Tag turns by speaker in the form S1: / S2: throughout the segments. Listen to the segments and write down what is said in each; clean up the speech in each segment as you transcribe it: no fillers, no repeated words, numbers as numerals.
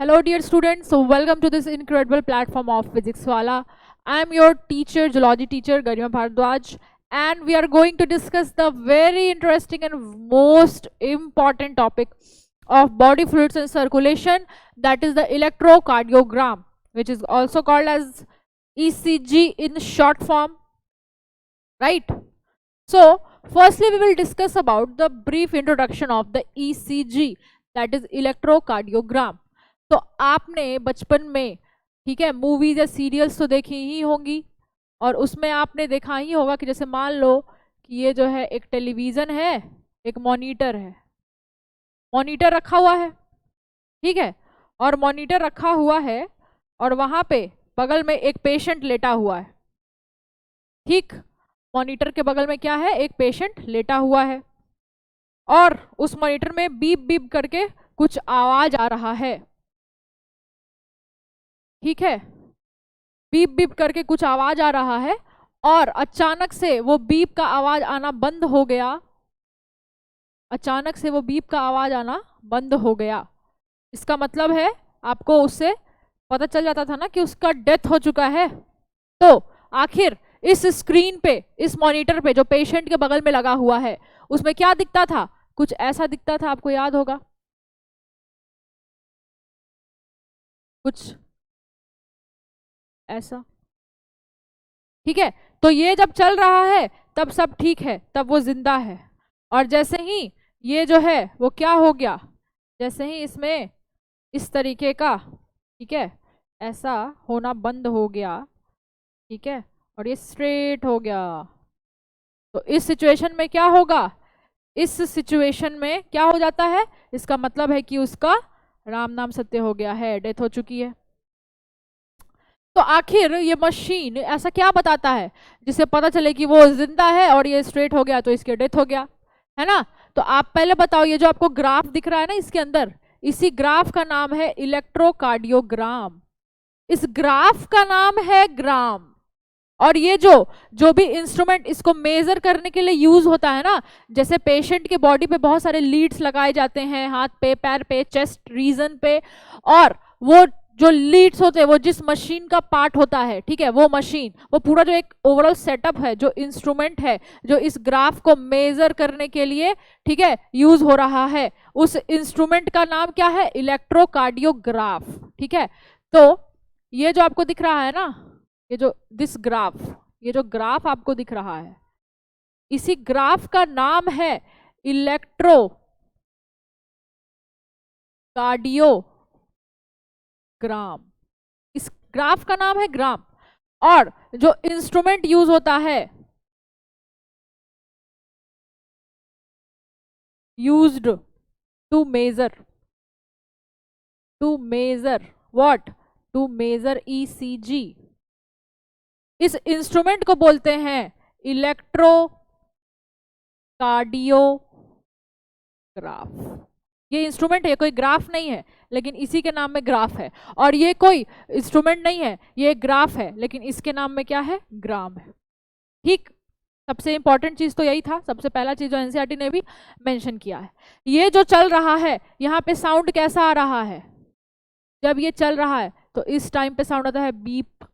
S1: Hello dear students, so welcome to this incredible platform of Physics Wala. I am your teacher, zoology teacher Garima Bhardwaj, and we are going to discuss the very interesting and most important topic of body fluids and circulation, that is the electrocardiogram, which is also called as ECG in short form, right? So firstly we will discuss about the brief introduction of the ECG, that is electrocardiogram. तो आपने बचपन में, ठीक है, movies या serials तो देखी ही होंगी और उसमें आपने देखा ही होगा कि जैसे मान लो कि ये जो है एक टेलीविजन है, एक मॉनिटर है, मॉनिटर रखा हुआ है, ठीक है, और मॉनिटर रखा हुआ है और वहां पे बगल में एक पेशेंट लेटा हुआ है, ठीक, मॉनिटर के बगल में क्या है, एक पेशेंट लेटा हुआ है और उस मॉनिटर में बीप बीप करके कुछ आवाज आ रहा है, ठीक है, बीप बीप करके कुछ आवाज आ रहा है और अचानक से वो बीप का आवाज आना बंद हो गया, अचानक से वो बीप का आवाज आना बंद हो गया। इसका मतलब है आपको उससे पता चल जाता था ना कि उसका डेथ हो चुका है। तो आखिर इस स्क्रीन पे, इस मॉनिटर पे जो पेशेंट के बगल में लगा हुआ है, उसमें क्या दिखता था, कुछ ऐसा दिखता था, आपको याद होगा, कुछ ऐसा, ठीक है। तो ये जब चल रहा है तब सब ठीक है, तब वो जिंदा है, और जैसे ही ये जो है वो क्या हो गया, जैसे ही इसमें इस तरीके का, ठीक है, ऐसा होना बंद हो गया, ठीक है, और ये स्ट्रेट हो गया, तो इस सिचुएशन में क्या होगा, इस सिचुएशन में क्या हो जाता है, इसका मतलब है कि उसका राम नाम सत्य हो गया है, डेथ हो चुकी है। तो आखिर ये मशीन ऐसा क्या बताता है जिससे पता चले कि वो जिंदा है और ये स्ट्रेट हो गया तो इसके डेथ हो गया, है ना। तो आप पहले बताओ, ये जो आपको ग्राफ दिख रहा है ना, इसके अंदर, इसी ग्राफ का नाम है इलेक्ट्रोकार्डियोग्राम, इस ग्राफ का नाम है ग्राम। और ये जो भी इंस्ट्रूमेंट इसको मेजर करने के लिए यूज होता है ना, जैसे पेशेंट के बॉडी पे बहुत सारे लीड्स लगाए जाते हैं, हाथ पे, पैर पे, चेस्ट रीजन पे, और वो जो लीड्स होते हैं वो जिस मशीन का पार्ट होता है, ठीक है, वो मशीन, वो पूरा जो एक ओवरऑल सेटअप है, जो इंस्ट्रूमेंट है जो इस ग्राफ को मेजर करने के लिए, ठीक है, यूज हो रहा है, उस इंस्ट्रूमेंट का नाम क्या है, इलेक्ट्रोकार्डियोग्राफ, ठीक है। तो ये जो आपको दिख रहा है ना, ये जो दिस ग्राफ, ये जो ग्राफ आपको दिख रहा है, इसी ग्राफ का नाम है इलेक्ट्रोकार्डियोग्राम, इस ग्राफ का नाम है ग्राम। और जो इंस्ट्रूमेंट यूज होता है, used to measure what, to measure ECG, इस इंस्ट्रूमेंट को बोलते हैं इलेक्ट्रोकार्डियोग्राफ। ये इंस्ट्रूमेंट है, कोई ग्राफ नहीं है, लेकिन इसी के नाम में ग्राफ है, और ये कोई इंस्ट्रूमेंट नहीं है, ये ग्राफ है, लेकिन इसके नाम में क्या है, ग्राम है, ठीक। सबसे इंपॉर्टेंट चीज तो यही था, सबसे पहला चीज जो एनसीईआरटी ने भी मेंशन किया है। ये जो चल रहा है, यहाँ पे साउंड कैसा आ रहा है, जब ये चल रहा है तो इस टाइम पे साउंड आता है बीप,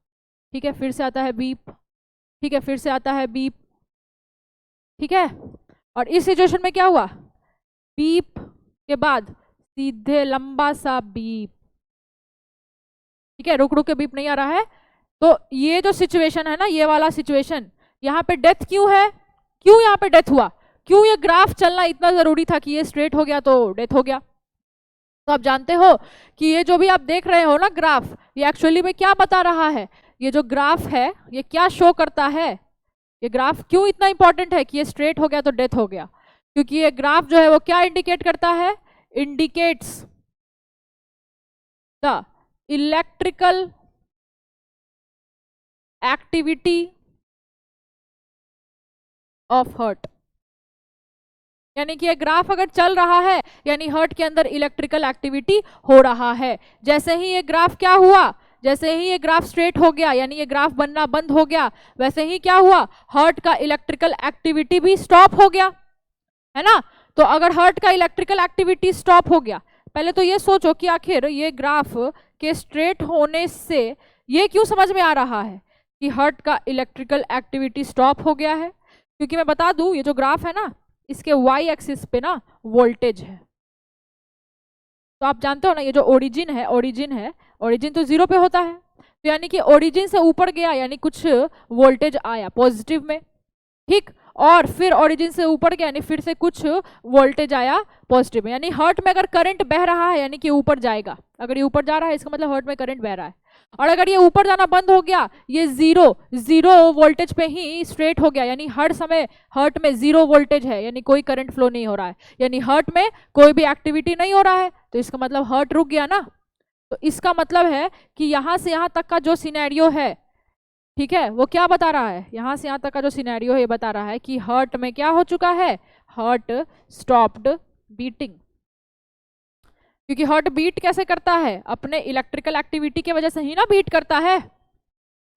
S1: ठीक है, फिर से आता है बीप, ठीक है, फिर से आता है बीप, ठीक है। और इस सिचुएशन में क्या हुआ, बीप के बाद सीधे लंबा सा बीप, ठीक है, रुक रुक के बीप नहीं आ रहा है। तो ये जो सिचुएशन है ना, ये वाला सिचुएशन, यहाँ पे डेथ क्यों है, क्यों यहाँ पे डेथ हुआ, क्यों ये ग्राफ चलना इतना जरूरी था कि ये स्ट्रेट हो गया तो डेथ हो गया। तो आप जानते हो कि ये जो भी आप देख रहे हो ना ग्राफ, ये एक्चुअली में क्या बता रहा है, ये जो ग्राफ है ये क्या शो करता है, ये ग्राफ क्यों इतना इंपॉर्टेंट है कि ये स्ट्रेट हो गया तो डेथ हो गया, क्योंकि ये ग्राफ जो है वो क्या इंडिकेट करता है, indicates the electrical activity of heart. यानी कि ये ग्राफ अगर चल रहा है यानी हार्ट के अंदर इलेक्ट्रिकल एक्टिविटी हो रहा है। जैसे ही ये ग्राफ क्या हुआ, जैसे ही ये ग्राफ स्ट्रेट हो गया यानी ये ग्राफ बनना बंद हो गया, वैसे ही क्या हुआ, हार्ट का इलेक्ट्रिकल एक्टिविटी भी स्टॉप हो गया, है ना। तो अगर हार्ट का इलेक्ट्रिकल एक्टिविटी स्टॉप हो गया पहले तो ये सोचो कि आखिर ये ग्राफ के स्ट्रेट होने से ये क्यों समझ में आ रहा है कि हार्ट का इलेक्ट्रिकल एक्टिविटी स्टॉप हो गया है। क्योंकि मैं बता दूं ये जो ग्राफ है ना, इसके वाई एक्सिस पे ना वोल्टेज है। तो आप जानते हो ना, ये जो ओरिजिन है, ओरिजिन तो 0 पे होता है, तो यानी कि ओरिजिन से ऊपर गया यानी कुछ वोल्टेज आया पॉजिटिव में, ठीक, और फिर ओरिजिन से ऊपर गया यानी फिर से कुछ वोल्टेज आया पॉजिटिव में। यानी हार्ट में अगर करंट बह रहा है यानी कि ऊपर जाएगा, अगर ये ऊपर जा रहा है इसका मतलब हार्ट में करंट बह रहा है। और अगर ये ऊपर जाना बंद हो गया, ये जीरो वोल्टेज पे ही स्ट्रेट हो गया, यानी हर समय हार्ट में 0 वोल्टेज है, यानी कोई करंट फ्लो नहीं हो रहा है, यानी हार्ट में कोई भी एक्टिविटी नहीं हो रहा है, तो इसका मतलब हार्ट रुक गया ना। तो इसका मतलब है कि यहां से यहां तक का जो सिनेरियो है, ठीक है, वो क्या बता रहा है, यहां से यहां तक का जो सिनेरियो है ये बता रहा है कि हार्ट में क्या हो चुका है, हार्ट स्टॉप्ड बीटिंग। क्योंकि हार्ट बीट कैसे करता है, अपने इलेक्ट्रिकल एक्टिविटी की वजह से ही ना बीट करता है,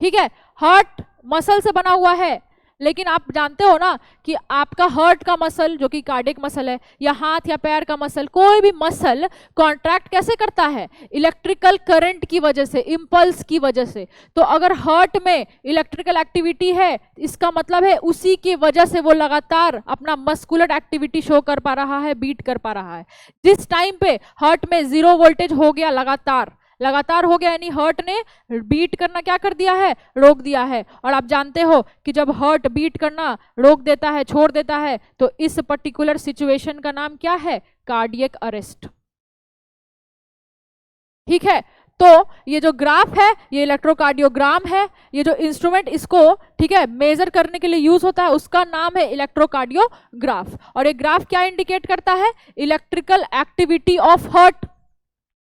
S1: ठीक है। हार्ट मसल से बना हुआ है, लेकिन आप जानते हो ना कि आपका हार्ट का मसल जो कि कार्डियक मसल है, या हाथ या पैर का मसल, कोई भी मसल कॉन्ट्रैक्ट कैसे करता है, इलेक्ट्रिकल करंट की वजह से, इंपल्स की वजह से। तो अगर हार्ट में इलेक्ट्रिकल एक्टिविटी है, इसका मतलब है उसी की वजह से वो लगातार अपना मस्कुलर एक्टिविटी शो कर पा रहा है, बीट कर पा रहा है। जिस टाइम पे हार्ट में 0 वोल्टेज हो गया, लगातार हो गया, यानी हार्ट ने बीट करना क्या कर दिया है, रोक दिया है। और आप जानते हो कि जब हार्ट बीट करना रोक देता है, छोड़ देता है, तो इस पर्टिकुलर सिचुएशन का नाम क्या है, कार्डियक अरेस्ट, ठीक है। तो ये जो ग्राफ है ये इलेक्ट्रोकार्डियोग्राम है, ये जो इंस्ट्रूमेंट इसको, ठीक है, मेजर करने के लिए यूज होता है उसका नाम है इलेक्ट्रोकार्डियोग्राफ। और ये ग्राफ क्या इंडिकेट करता है, इलेक्ट्रिकल एक्टिविटी ऑफ हार्ट,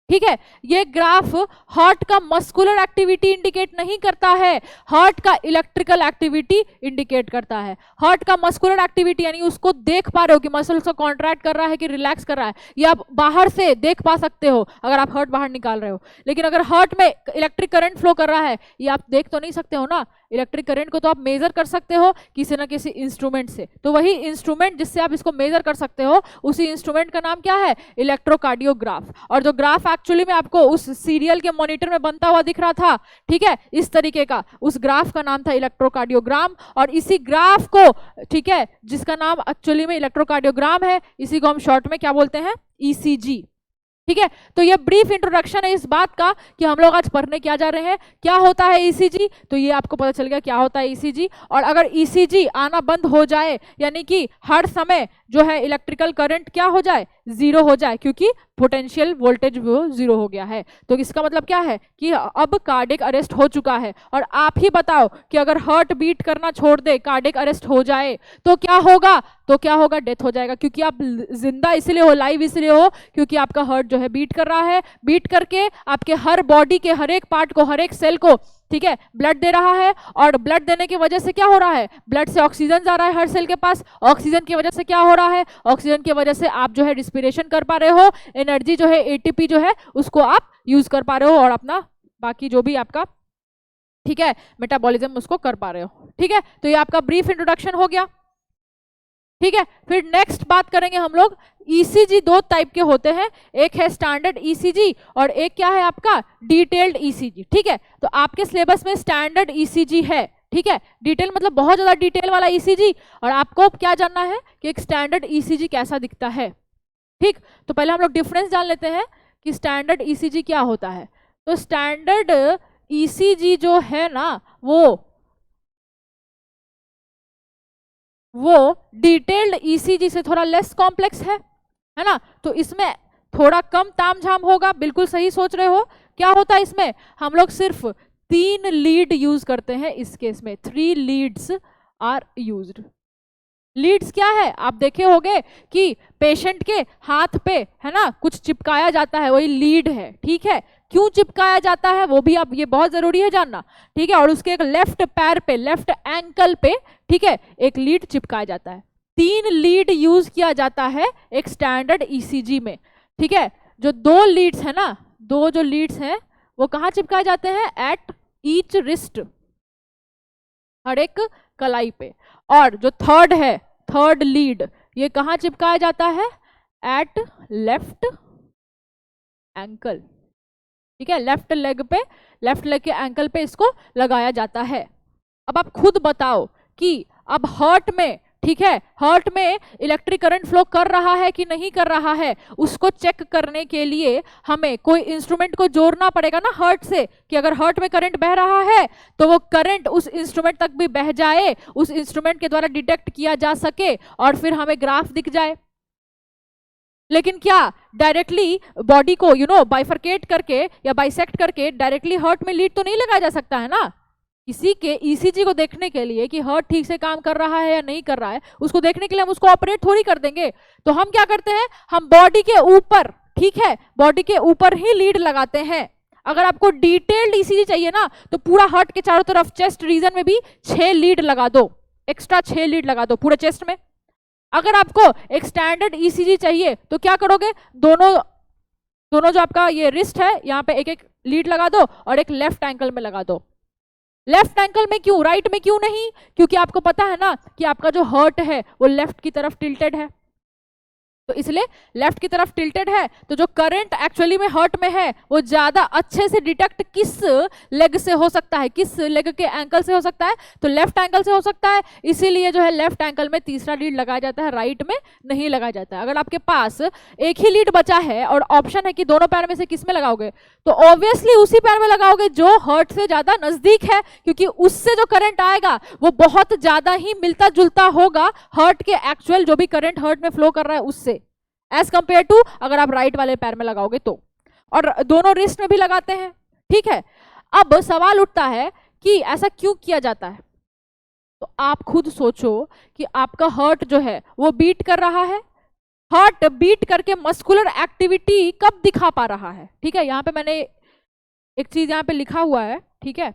S1: ठीक है। ये ग्राफ हार्ट का मस्कुलर एक्टिविटी इंडिकेट नहीं करता है, हार्ट का इलेक्ट्रिकल एक्टिविटी इंडिकेट करता है। हार्ट का मस्कुलर एक्टिविटी यानी उसको देख पा रहे हो कि मसल को कॉन्ट्रैक्ट कर रहा है कि रिलैक्स कर रहा है, ये आप बाहर से देख पा सकते हो अगर आप हार्ट बाहर निकाल रहे हो। लेकिन अगर हार्ट में इलेक्ट्रिक करंट फ्लो कर रहा है, ये आप देख तो नहीं सकते हो ना, इलेक्ट्रिक करंट को तो आप मेजर कर सकते हो किसी ना किसी इंस्ट्रूमेंट से। तो वही इंस्ट्रूमेंट जिससे आप इसको मेजर कर सकते हो, उसी इंस्ट्रूमेंट का नाम क्या है, इलेक्ट्रोकार्डियोग्राफ। और जो ग्राफ एक्चुअली में आपको उस सीरियल के मॉनिटर में बनता हुआ दिख रहा था, ठीक है, इस तरीके का, उस ग्राफ का नाम था इलेक्ट्रोकार्डियोग्राम। और इसी ग्राफ को, ठीक है, जिसका नाम एक्चुअली में इलेक्ट्रोकार्डियोग्राम है, इसी को हम शॉर्ट में क्या बोलते हैं, ईसीजी, ठीक है। तो ये ब्रीफ इंट्रोडक्शन है इस बात का कि हम लोग आज पढ़ने क्या जा रहे हैं, क्या होता है ईसीजी। तो ये आपको पता चल गया क्या होता है ईसीजी। और अगर ईसीजी आना बंद हो जाए, यानी कि हर समय जो है इलेक्ट्रिकल करंट क्या हो जाए, 0 हो जाए, क्योंकि पोटेंशियल वोल्टेज वो 0 हो गया है, तो इसका मतलब क्या है कि अब कार्डियक अरेस्ट हो चुका है। और आप ही बताओ कि अगर हार्ट बीट करना छोड़ दे, कार्डियक अरेस्ट हो जाए, तो क्या होगा, डेथ हो जाएगा। क्योंकि आप जिंदा इसलिए हो, लाइव इसलिए हो, क्योंकि आपका हार्ट जो है बीट कर रहा है, बीट करके आपके हर बॉडी के हर एक पार्ट को, हर एक सेल को, ठीक है, ब्लड दे रहा है। और ब्लड देने की वजह से क्या हो रहा है, ब्लड से ऑक्सीजन जा रहा है हर सेल के पास, ऑक्सीजन की वजह से क्या हो रहा है, ऑक्सीजन की वजह से आप जो है रिस्पिरेशन कर पा रहे हो, एनर्जी जो है एटीपी जो है उसको आप यूज कर पा रहे हो, और अपना बाकी जो भी आपका, ठीक है, मेटाबॉलिज्म उसको कर पा रहे हो, ठीक है। तो ये आपका ब्रीफ इंट्रोडक्शन हो गया, ठीक है। फिर नेक्स्ट बात करेंगे हम लोग, ईसीजी 2 टाइप के होते हैं, एक है स्टैंडर्ड ईसीजी और एक क्या है आपका, डिटेल्ड ईसीजी, ठीक है। तो आपके सिलेबस में स्टैंडर्ड ईसीजी है, ठीक है, डिटेल मतलब बहुत ज्यादा डिटेल वाला ईसीजी। और आपको क्या जानना है कि एक स्टैंडर्ड ईसीजी कैसा दिखता है, ठीक। तो पहले हम लोग डिफरेंस जान लेते हैं कि स्टैंडर्ड ईसीजी क्या होता है। तो स्टैंडर्ड ईसीजी जो है ना, वो डिटेल्ड ईसीजी से थोड़ा लेस कॉम्प्लेक्स है ना। तो इसमें थोड़ा कम तामझाम होगा, बिल्कुल सही सोच रहे हो। क्या होता है इसमें, हम लोग सिर्फ 3 लीड यूज करते हैं इस केस में, 3 लीड्स आर यूज्ड। लीड्स क्या है, आप देखे होंगे कि पेशेंट के हाथ पे है ना कुछ चिपकाया जाता है, वही लीड है, ठीक है। क्यों चिपकाया जाता है वो भी आप, ये बहुत जरूरी है जानना, ठीक है। और उसके एक लेफ्ट पैर पे, लेफ्ट एंकल पे, ठीक है, एक लीड चिपकाया जाता है। 3 लीड यूज किया जाता है एक स्टैंडर्ड ईसीजी में, ठीक है। जो 2 लीड्स है ना, 2 जो लीड्स हैं वो कहाँ चिपकाए जाते हैं, एट ईच रिस्ट, हर एक कलाई पे। और जो थर्ड है, थर्ड लीड, ये कहाँ चिपकाया जाता है, एट लेफ्ट एंकल, ठीक है, लेफ्ट लेग पे, लेफ्ट लेग के एंकल पे इसको लगाया जाता है। अब आप खुद बताओ कि अब हार्ट में, ठीक है, हार्ट में इलेक्ट्रिक करंट फ्लो कर रहा है कि नहीं कर रहा है, उसको चेक करने के लिए हमें कोई इंस्ट्रूमेंट को जोड़ना पड़ेगा ना हार्ट से, कि अगर हार्ट में करंट बह रहा है तो वो करंट उस इंस्ट्रूमेंट तक भी बह जाए, उस इंस्ट्रूमेंट के द्वारा डिटेक्ट किया जा सके और फिर हमें ग्राफ दिख जाए। लेकिन क्या डायरेक्टली बॉडी को बाइफरकेट करके या बाइसेक्ट करके डायरेक्टली हार्ट में लीड तो नहीं लगाया जा सकता है ना। किसी के ईसीजी को देखने के लिए कि हार्ट ठीक से काम कर रहा है या नहीं कर रहा है, उसको देखने के लिए हम उसको ऑपरेट थोड़ी कर देंगे। तो हम क्या करते हैं, हम बॉडी के ऊपर, ठीक है, बॉडी के ऊपर ही लीड लगाते हैं। अगर आपको डिटेल्ड ईसीजी चाहिए ना तो पूरा हार्ट के चारों तरफ चेस्ट रीजन में भी 6 लीड लगा दो, एक्स्ट्रा 6 लीड लगा दो पूरे चेस्ट में। अगर आपको एक स्टैंडर्ड ईसीजी चाहिए तो क्या करोगे, दोनों जो आपका ये रिस्ट है यहाँ पे एक एक लीड लगा दो और एक लेफ्ट एंकल में लगा दो। लेफ्ट एंकल में क्यों, राइट में क्यों नहीं? क्योंकि आपको पता है ना कि आपका जो हार्ट है वो लेफ्ट की तरफ टिल्टेड है, तो इसलिए लेफ्ट की तरफ टिल्टेड है, तो जो करंट एक्चुअली में हार्ट में है वो ज्यादा अच्छे से डिटेक्ट किस लेग से हो सकता है, किस लेग के एंकल से हो सकता है, तो लेफ्ट एंकल से हो सकता है। इसीलिए जो है लेफ्ट एंकल में तीसरा लीड लगाया जाता है, राइट में नहीं लगाया जाता है। अगर आपके पास एक ही लीड बचा है और ऑप्शन है कि दोनों पैर में से किस में लगाओगे, तो ऑब्वियसली उसी पैर में लगाओगे जो हार्ट से ज्यादा नजदीक है, क्योंकि उससे जो करंट आएगा वो बहुत ज्यादा ही मिलता जुलता होगा हार्ट के एक्चुअल जो भी करंट हार्ट में फ्लो कर रहा है उससे, एज कंपेयर टू अगर आप राइट वाले पैर में लगाओगे तो। और दोनों रिस्ट में भी लगाते हैं, ठीक है। अब सवाल उठता है कि ऐसा क्यों किया जाता है, तो आप खुद सोचो कि आपका हार्ट जो है वो बीट कर रहा है, हार्ट बीट करके मस्कुलर एक्टिविटी कब दिखा पा रहा है, ठीक है। यहां पे मैंने एक चीज यहां पे लिखा हुआ है, ठीक है,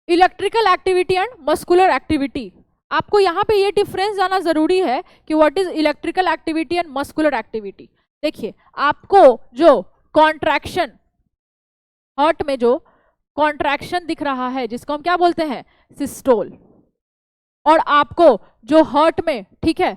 S1: electrical activity and muscular activity. आपको यहाँ पे ये डिफरेंस जाना जरूरी है कि what is electrical activity and muscular activity. देखिए, आपको जो कॉन्ट्रैक्शन, हार्ट में जो कॉन्ट्रैक्शन दिख रहा है जिसको हम क्या बोलते हैं, सिस्टोल, और आपको जो हार्ट में, ठीक है,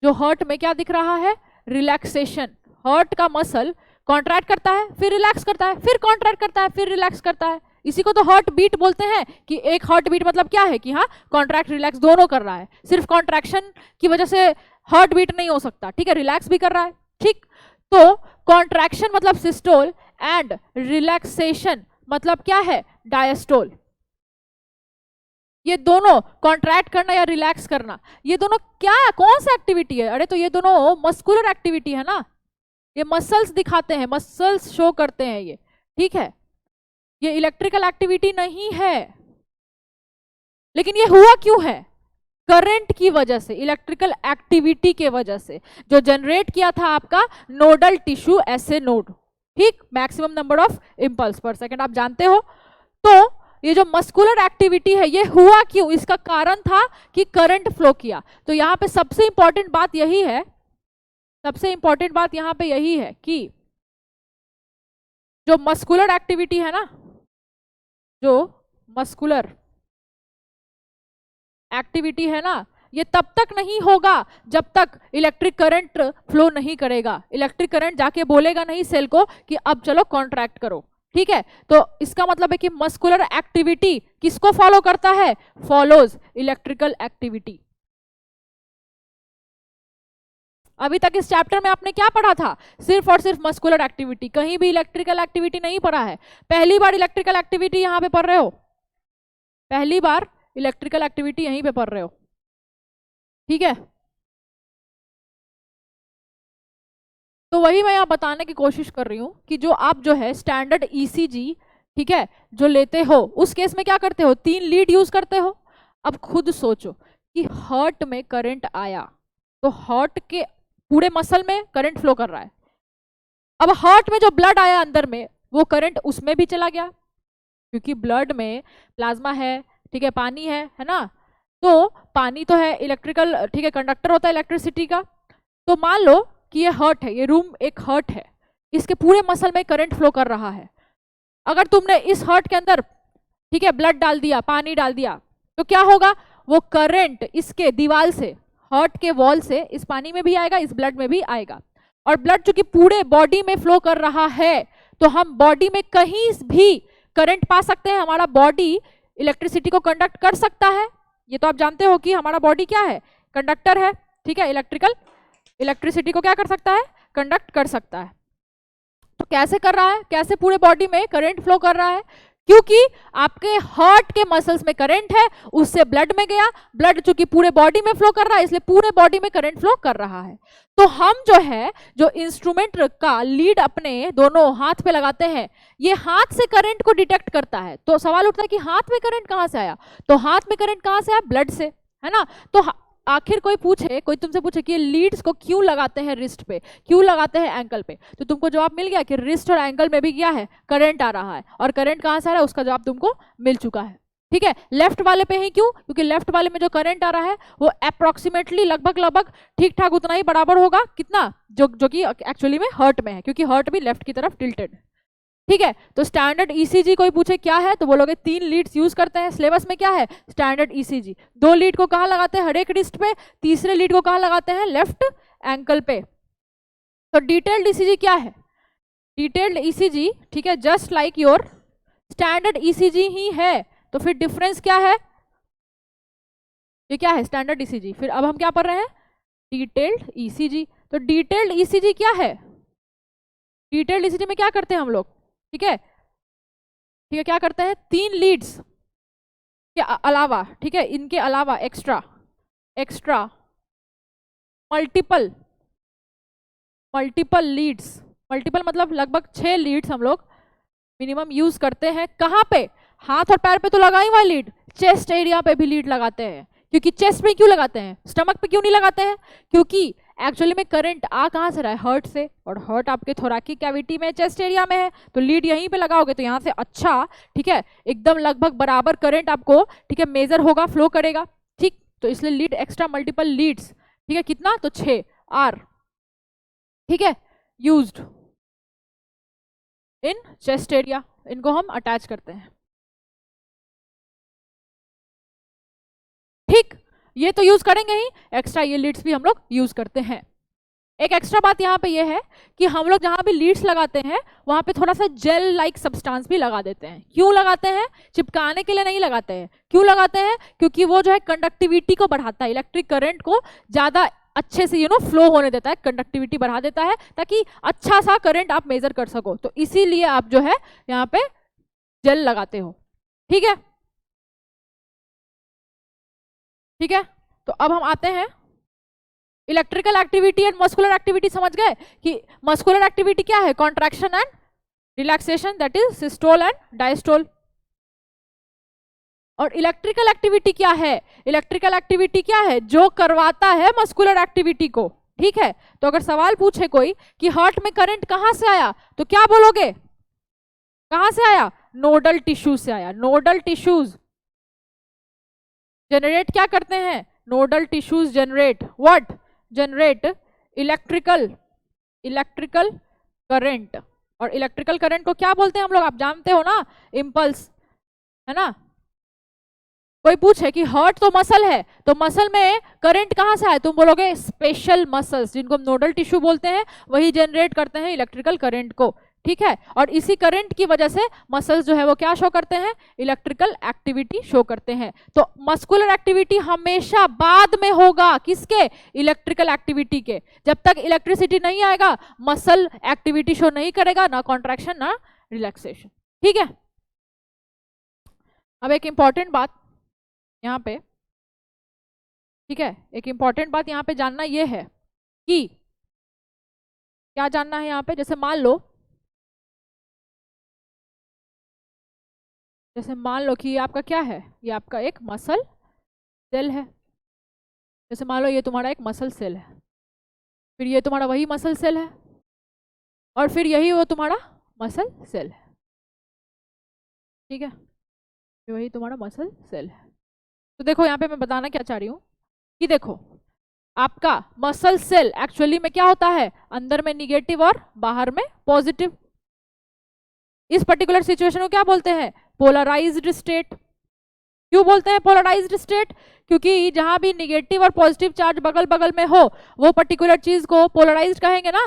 S1: जो हार्ट में क्या दिख रहा है, रिलैक्सेशन। हार्ट का मसल कॉन्ट्रैक्ट करता है, फिर रिलैक्स करता है, फिर कॉन्ट्रैक्ट करता है, फिर रिलैक्स करता है। इसी को तो हार्ट बीट बोलते हैं कि एक हार्ट बीट मतलब क्या है कि हाँ कॉन्ट्रैक्ट रिलैक्स दोनों कर रहा है, सिर्फ कॉन्ट्रैक्शन की वजह से हार्ट बीट नहीं हो सकता, ठीक है, रिलैक्स भी कर रहा है, ठीक। तो कॉन्ट्रैक्शन मतलब सिस्टोल एंड रिलैक्सेशन मतलब क्या है, डायस्टोल। ये दोनों कॉन्ट्रैक्ट करना या रिलैक्स करना, ये दोनों क्या है, कौन सा एक्टिविटी है? अरे तो ये दोनों मस्कुलर एक्टिविटी है ना, ये मसल्स दिखाते हैं, मसल्स शो करते हैं ये, ठीक है। ये इलेक्ट्रिकल एक्टिविटी नहीं है। लेकिन ये हुआ क्यों है, करंट की वजह से, इलेक्ट्रिकल एक्टिविटी के वजह से, जो जनरेट किया था आपका नोडल टिश्यू ऐसे नोड, ठीक, मैक्सिमम नंबर ऑफ इंपल्स पर सेकंड, आप जानते हो। तो ये जो मस्कुलर एक्टिविटी है ये हुआ क्यों, इसका कारण था कि करंट फ्लो किया। तो यहाँ पे सबसे इंपॉर्टेंट बात यही है, सबसे इंपॉर्टेंट बात यहाँ पे यही है कि जो मस्कुलर एक्टिविटी है ना, जो मस्कुलर एक्टिविटी है ना, ये तब तक नहीं होगा जब तक इलेक्ट्रिक करंट फ्लो नहीं करेगा। इलेक्ट्रिक करंट जाके बोलेगा नहीं सेल को कि अब चलो कॉन्ट्रैक्ट करो, ठीक है। तो इसका मतलब है कि मस्कुलर एक्टिविटी किसको फॉलो करता है, फॉलोज इलेक्ट्रिकल एक्टिविटी। अभी तक इस चैप्टर में आपने क्या पढ़ा था, सिर्फ और सिर्फ मस्कुलर एक्टिविटी, कहीं भी इलेक्ट्रिकल एक्टिविटी नहीं पढ़ा है। पहली बार इलेक्ट्रिकल एक्टिविटी यहां पे पढ़ रहे हो, पहली बार इलेक्ट्रिकल एक्टिविटी यहीं पे पढ़ रहे हो, ठीक है। तो वही मैं यहाँ बताने की कोशिश कर रही हूँ कि जो आप जो है स्टैंडर्ड ईसीजी, ठीक है, जो लेते हो उस केस में क्या करते हो, 3 लीड यूज करते हो। अब खुद सोचो कि हार्ट में करंट आया तो हार्ट के पूरे मसल में करंट फ्लो कर रहा है। अब हार्ट में जो ब्लड आया अंदर में वो करंट उसमें भी चला गया, क्योंकि ब्लड में प्लाज्मा है, ठीक है, पानी है ना। तो पानी तो है इलेक्ट्रिकल, ठीक है, कंडक्टर होता है इलेक्ट्रिसिटी का। तो मान लो कि ये हार्ट है, ये रूम एक हार्ट है, इसके पूरे मसल में करंट फ्लो कर रहा है। अगर तुमने इस हार्ट के अंदर, ठीक है, ब्लड डाल दिया, पानी डाल दिया, तो क्या होगा, वो करंट इसके दीवार से, हार्ट के वॉल से इस पानी में भी आएगा, इस ब्लड में भी आएगा। और ब्लड चूंकि पूरे बॉडी में फ्लो कर रहा है तो हम बॉडी में कहीं भी करंट पा सकते हैं। हमारा बॉडी इलेक्ट्रिसिटी को कंडक्ट कर सकता है। ये तो आप जानते हो कि हमारा बॉडी क्या है, कंडक्टर है, ठीक है। इलेक्ट्रिसिटी को क्या कर सकता है, कंडक्ट कर सकता है। तो कैसे कर रहा है, कैसे पूरे बॉडी में करंट फ्लो कर रहा है, क्योंकि आपके हार्ट के मसल्स में करंट है, उससे ब्लड में गया, ब्लड चूंकि पूरे बॉडी में फ्लो कर रहा है इसलिए पूरे बॉडी में करंट फ्लो कर रहा है। तो हम जो है जो इंस्ट्रूमेंट का लीड अपने दोनों हाथ पे लगाते हैं, ये हाथ से करंट को डिटेक्ट करता है। तो सवाल उठता है कि हाथ में करंट कहां से आया, तो हाथ में करंट कहां से आया, ब्लड से, है ना। तो आखिर कोई तुमसे पूछे कि ये लीड्स को क्यों लगाते हैं रिस्ट पे, क्यों लगाते हैं एंकल पे, तो तुमको जवाब मिल गया कि रिस्ट और एंकल में भी क्या है, करंट आ रहा है। और करंट कहां से आ रहा है उसका जवाब तुमको मिल चुका है, ठीक है। लेफ्ट वाले पे ही क्यों, क्योंकि लेफ्ट वाले में जो करंट आ रहा है वो अप्रोक्सीमेटली लगभग ठीक ठाक उतना ही बराबर होगा, कितना, जो कि एक्चुअली में हर्ट में है, क्योंकि हर्ट भी लेफ्ट की तरफ टिल्टेड है, ठीक है। तो स्टैंडर्ड ईसीजी कोई पूछे क्या है तो बोलोगे 3 लीड्स यूज करते हैं। सिलेबस में क्या है, स्टैंडर्ड ईसीजी। 2 लीड को कहाँ लगाते हैं, हर एक रिस्ट पे। तीसरे लीड को कहाँ लगाते हैं, लेफ्ट एंकल पे। तो डिटेल्ड ईसीजी क्या है, डिटेल्ड ईसीजी, ठीक है, just like your standard ECG ही है। तो फिर डिफरेंस क्या है, ये क्या है, स्टैंडर्ड ईसीजी। फिर अब हम क्या पढ़ रहे हैं, डिटेल्ड ईसीजी। तो डिटेल्ड ईसीजी क्या है, डिटेल्ड ईसीजी में क्या करते हैं हम लोग, ठीक है, क्या करते हैं, 3 लीड्स के अलावा, ठीक है, इनके अलावा एक्स्ट्रा मल्टीपल लीड्स, मल्टीपल मतलब लगभग 6 लीड्स हम लोग मिनिमम यूज करते हैं। कहाँ पे, हाथ और पैर पे तो लगा ही हुआ लीड, चेस्ट एरिया पे भी लीड लगाते हैं। क्योंकि चेस्ट में क्यों लगाते हैं, स्टमक पे क्यों नहीं लगाते हैं, क्योंकि एक्चुअली में करंट आ कहाँ से रहा है, हर्ट से, और हर्ट आपके थोरैकिक कैविटी में, चेस्ट एरिया में है, तो लीड यहीं पे लगाओगे तो यहाँ से अच्छा, ठीक है, एकदम लगभग बराबर करंट आपको, ठीक है, मेजर होगा, फ्लो करेगा, ठीक। तो इसलिए लीड एक्स्ट्रा मल्टीपल लीड्स, ठीक है, कितना, तो 6 आर, ठीक है, यूज्ड इन चेस्ट एरिया, इनको हम अटैच करते हैं, ठीक। ये तो यूज करेंगे ही, एक्स्ट्रा ये लीड्स भी हम लोग यूज करते हैं। एक एक्स्ट्रा बात यहाँ पे ये है कि हम लोग जहाँ भी लीड्स लगाते हैं वहाँ पे थोड़ा सा जेल लाइक सब्सटेंस भी लगा देते हैं। क्यों लगाते हैं, चिपकाने के लिए नहीं लगाते हैं। क्यों लगाते हैं, क्योंकि वो जो है कंडक्टिविटी को बढ़ाता है, इलेक्ट्रिक करंट को ज्यादा अच्छे से फ्लो होने देता है, कंडक्टिविटी बढ़ा देता है, ताकि अच्छा सा करंट आप मेजर कर सको। तो इसीलिए आप जो है यहाँ पे जेल लगाते हो, ठीक है, ठीक है। तो अब हम आते हैं electrical activity and muscular activity. समझ गए कि मस्कुलर एक्टिविटी क्या है, contraction and relaxation, that is systole and diastole. और इलेक्ट्रिकल एक्टिविटी क्या है, इलेक्ट्रिकल एक्टिविटी क्या है, जो करवाता है मस्कुलर एक्टिविटी को, ठीक है। तो अगर सवाल पूछे कोई कि हार्ट में करंट कहां से आया, तो क्या बोलोगे, कहां से आया, नोडल टिश्यूज से आया। नोडल टिश्यूज जनरेट क्या करते हैं, nodal tissues generate what, generate electrical current. और इलेक्ट्रिकल करंट को क्या बोलते हैं हम लोग, आप जानते हो ना, इम्पल्स, है ना। कोई पूछे कि हार्ट तो मसल है, तो मसल में करंट कहां से आए, तुम बोलोगे स्पेशल मसल्स, जिनको हम नोडल टिश्यू बोलते हैं, वही जनरेट करते हैं इलेक्ट्रिकल करंट को, ठीक है। और इसी करंट की वजह से मसल्स जो है वो क्या शो करते हैं, इलेक्ट्रिकल एक्टिविटी शो करते हैं। तो मस्कुलर एक्टिविटी हमेशा बाद में होगा, किसके, इलेक्ट्रिकल एक्टिविटी के। जब तक इलेक्ट्रिसिटी नहीं आएगा मसल एक्टिविटी शो नहीं करेगा, ना कॉन्ट्रैक्शन ना रिलैक्सेशन, ठीक है। अब एक इंपॉर्टेंट बात यहाँ पे, ठीक है, एक इंपॉर्टेंट बात यहाँ पे जानना ये है कि क्या जानना है यहाँ पे, जैसे मान लो कि ये आपका क्या है, ये आपका एक मसल सेल है। जैसे मान लो ये तुम्हारा एक मसल सेल है, फिर ये तुम्हारा वही मसल सेल है, और फिर यही वो तुम्हारा मसल सेल है, ठीक है, ये वही तुम्हारा मसल सेल है। तो देखो यहाँ पे मैं बताना क्या चाह रही हूँ कि देखो आपका मसल सेल एक्चुअली में क्या होता है, अंदर में निगेटिव और बाहर में पॉजिटिव। इस पर्टिकुलर सिचुएशन को क्या बोलते हैं, पोलराइज्ड स्टेट। क्यों बोलते हैं पोलराइज्ड स्टेट? क्योंकि जहां भी निगेटिव और पॉजिटिव चार्ज बगल बगल में हो वो पर्टिकुलर चीज को पोलराइज्ड कहेंगे ना।